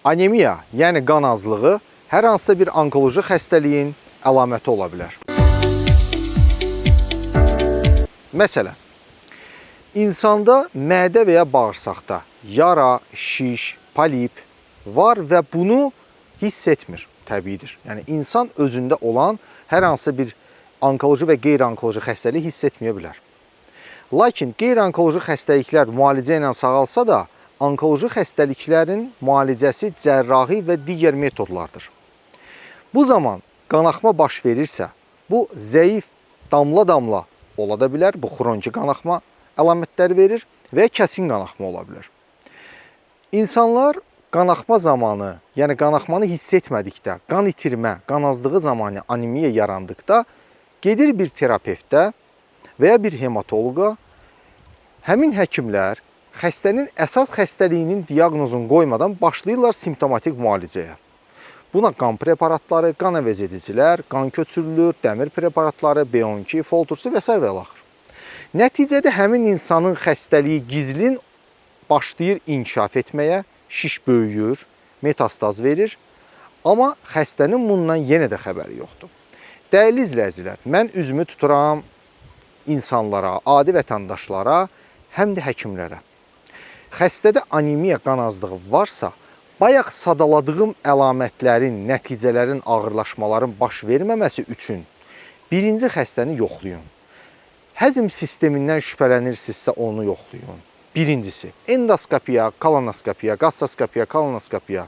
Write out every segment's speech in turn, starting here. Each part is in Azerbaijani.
Anemiya, yəni qan azlığı hər hansısa bir onkoloji xəstəliyin əlaməti ola bilər. Məsələn, insanda mədə və ya bağırsaqda yara, şiş, polip var və bunu hiss etmir, təbiidir. Yəni, insan özündə olan hər hansısa bir onkoloji və qeyri-onkoloji xəstəliyi hiss etməyə bilər. Lakin qeyri-onkoloji xəstəliklər müalicə ilə sağalsa da, onkoloji xəstəliklərin müalicəsi cərrahi və digər metodlardır. Bu zaman qanaxma baş verirsə, bu zəif damla-damla ola da bilər, bu xroniki qanaxma əlamətləri verir və ya kəsin qanaxma ola bilər. İnsanlar qanaxma zamanı, yəni qanaxmanı hiss etmədikdə, qan itirmə, qan azlığı zamanı anemiya yarandıqda gedir bir terapevtə və ya bir hematoloqa. Həmin həkimlər xəstənin əsas xəstəliyinin diaqnozunu qoymadan başlayırlar simptomatik müalicəyə. Buna qan preparatları, qan əvəzedicilər, qan köçürülür, dəmir preparatları, B12, foltursu və s. və axır. Nəticədə həmin insanın xəstəliyi gizlin başlayır inkişaf etməyə, şiş böyüyür, metastaz verir, amma xəstənin bundan yenə də xəbəri yoxdur. Dəyərli izləyicilər, mən üzümü tuturam insanlara, adi vətəndaşlara, həm də həkimlərə. Xəstədə anemiya, qan azlığı varsa, bayaq sadaladığım əlamətlərin, nəticələrin, ağırlaşmaların baş verməməsi üçün birinci xəstəni yoxlayın. Həzm sistemindən şübhələnirsinizsə onu yoxlayın. Birincisi, endoskopiya, kolonoskopiya, gastroskopiya, kolonoskopiya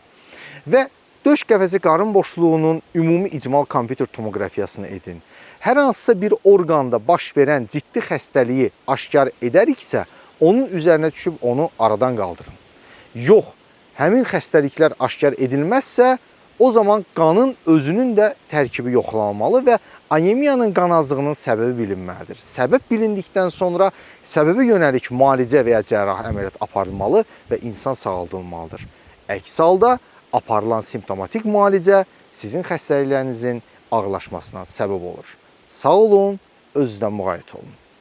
və döş qəfəsi qarın boşluğunun ümumi icmal kompüter tomografiyasını edin. Hər hansısa bir orqanda baş verən ciddi xəstəliyi aşkar edəriksə, onun üzərinə düşüb onu aradan qaldırın. Yox, həmin xəstəliklər aşkar edilməzsə, o zaman qanın özünün də tərkibi yoxlanılmalı və anemiyanın, qan azlığının səbəbi bilinməlidir. Səbəb bilindikdən sonra səbəbə yönəlik müalicə və ya cərrahi əməliyyat aparılmalı və insan sağaldılmalıdır. Əks halda aparılan simptomatik müalicə sizin xəstəliklərinizin ağırlaşmasına səbəb olur. Sağ olun, özünüzdən müğayət olun.